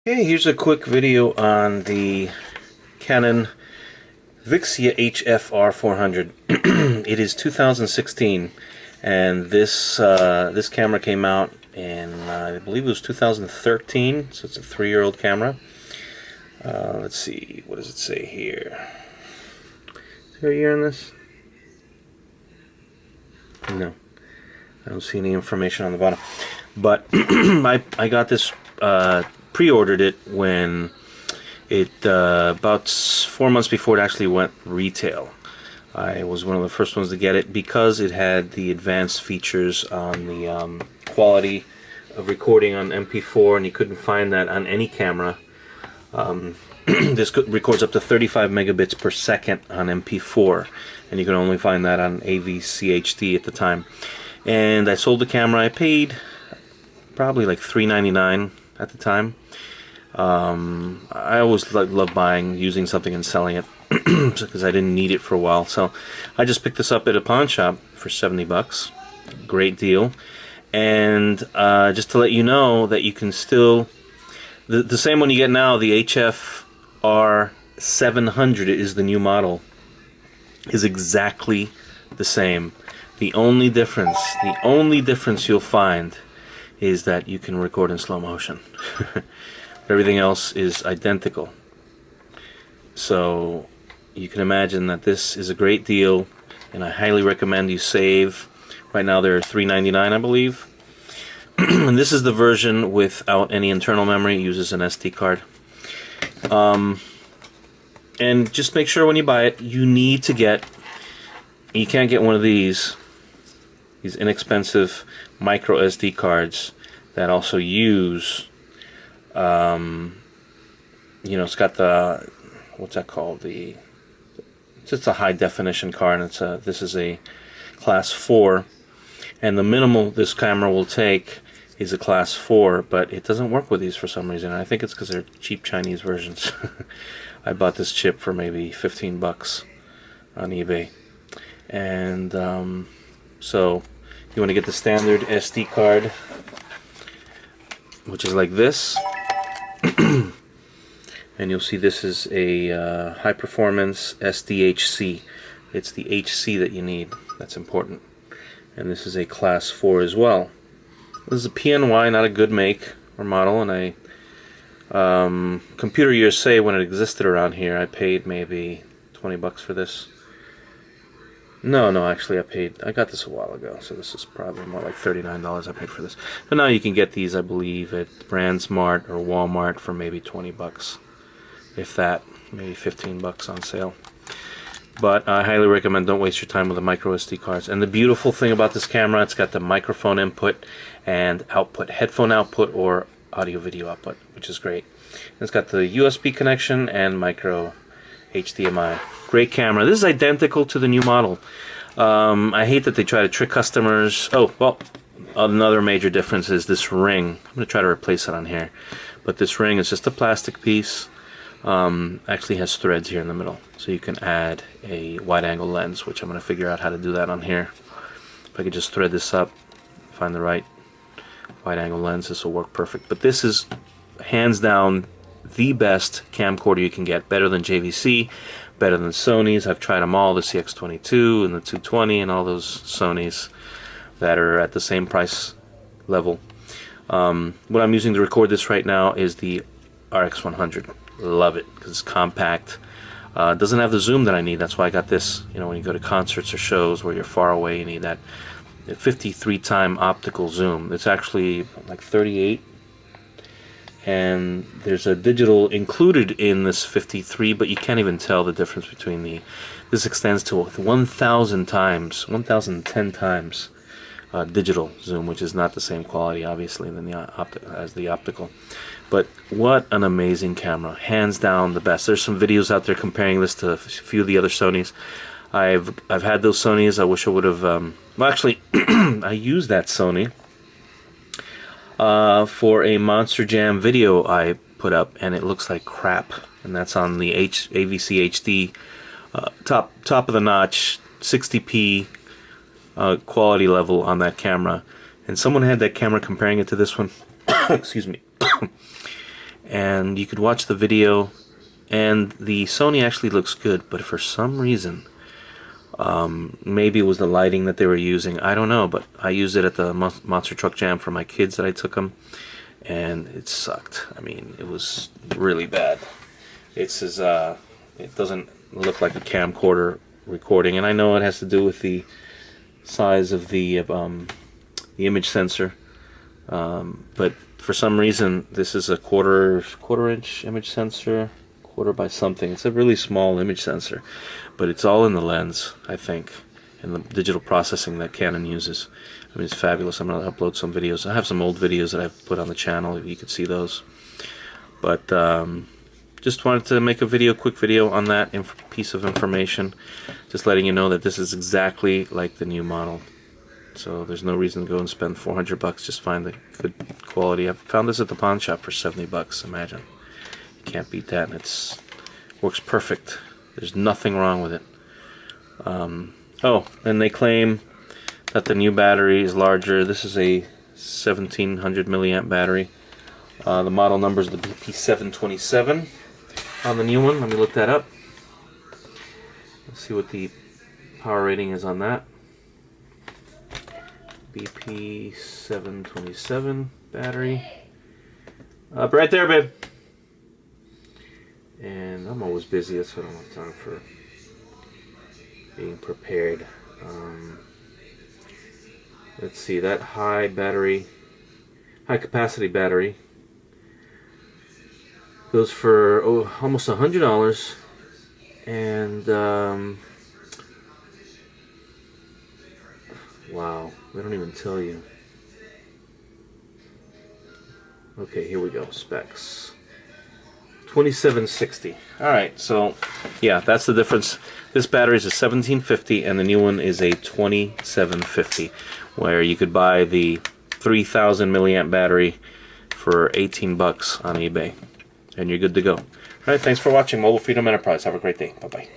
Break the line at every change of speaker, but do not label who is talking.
Hey, here's a quick video on the Canon Vixia HF R400. It is 2016, and this camera came out in I believe it was 2013, so it's a 3-year-old camera. Let's see, what does it say here? Is there a year on this? No, I don't see any information on the bottom. But I got this. Pre-ordered it when it about 4 months before it actually went retail. I was one of the first ones to get it because it had the advanced features on the quality of recording on MP4, and you couldn't find that on any camera. This records up to 35 megabits per second on MP4, and you can only find that on AVCHD at the time. And I sold the camera. I paid probably like $3.99 at the time. I always love buying, using something and selling it because I didn't need it for a while. So I just picked this up at a pawn shop for 70 bucks. Great deal. And just to let you know that you can still, the same one you get now, the HF R700 is the new model, is exactly the same. The only difference you'll find is that you can record in slow motion. Everything else is identical. So you can imagine that this is a great deal, and I highly recommend you save. Right now they're $3.99, I believe. And this is the version without any internal memory. It uses an SD card. And just make sure when you buy it, you need to get, you can't get one of these inexpensive micro SD cards that also use, it's got the, what's that called? It's just a high definition card. And this is a class 4, and the minimal this camera will take is a class 4, but it doesn't work with these for some reason. I think it's because they're cheap Chinese versions. I bought this chip for maybe 15 bucks on eBay, and so you want to get the standard SD card, which is like this. And you'll see this is a high performance SDHC. It's the HC that you need. That's important. And this is a class 4 as well. This is a PNY, not a good make or model, and Computer USA, when it existed around here, I paid maybe 20 bucks for this. No, actually I got this a while ago, so this is probably more like $39 I paid for this. But now you can get these, I believe, at BrandsMart or Walmart for maybe 20 bucks. If that, maybe 15 bucks on sale. But I highly recommend, don't waste your time with the micro SD cards. And the beautiful thing about this camera, it's got the microphone input and output, headphone output or audio video output, which is great. And it's got the USB connection and micro HDMI. Great camera. This is identical to the new model. I hate that they try to trick customers. Oh, well, another major difference is this ring. I'm going to try to replace it on here. But this ring is just a plastic piece. Actually has threads here in the middle. So you can add a wide-angle lens, which I'm going to figure out how to do that on here. If I could just thread this up, find the right wide-angle lens, this will work perfect. But this is hands down the best camcorder you can get. Better than JVC, better than Sony's. I've tried them all, the CX22 and the 220 and all those Sony's that are at the same price level. What I'm using to record this right now is the RX100. Love it because it's compact. Doesn't have the zoom that I need. That's why I got this. You know, when you go to concerts or shows where you're far away, you need that 53 time optical zoom. It's actually like 38, and there's a digital included in this 53, but you can't even tell the difference between this extends to 1,000 times, 1,010 times digital zoom, which is not the same quality obviously than as the optical. But what an amazing camera, hands down the best. There's some videos out there comparing this to a few of the other Sonys. I've had those Sonys. I wish I would have well, actually I used that Sony for a Monster Jam video I put up, and it looks like crap. And that's on the AVC HD top of the notch 60p quality level on that camera. And someone had that camera comparing it to this one. Excuse me. and you could watch the video, and the Sony actually looks good, but for some reason, maybe it was the lighting that they were using, I don't know, but I used it at the Monster Truck Jam for my kids that I took them, and it sucked. I mean, it was really bad. It doesn't look like a camcorder recording, and I know it has to do with the size of the image sensor, but for some reason this is a quarter inch image sensor, quarter by something. It's a really small image sensor, but it's all in the lens, I think, and the digital processing that Canon uses. I mean, it's fabulous. I'm going to upload some videos. I have some old videos that I've put on the channel, if you could see those. But just wanted to make a video, quick video on that piece of information, just letting you know that this is exactly like the new model. So there's no reason to go and spend 400 bucks. Just find the good quality. I found this at the pawn shop for 70 bucks. Imagine. You can't beat that, and it works perfect. There's nothing wrong with it. Oh, and they claim that the new battery is larger. This is a 1700 milliamp battery. The model number is the BP727 on the new one. Let me look that up. Let's see what the power rating is on that. BP727 battery. Right there, babe. And I'm always busy, that's why I don't have time for being prepared. Let's see, that high capacity battery goes for almost $100, and wow, they don't even tell you. Okay, here we go, specs. 2760. Alright, so yeah, that's the difference. This battery is a 1750 and the new one is a 2750, where you could buy the 3000 milliamp battery for 18 bucks on eBay, and you're good to go. Alright, thanks for watching Mobile Freedom Enterprise. Have a great day. Bye-bye.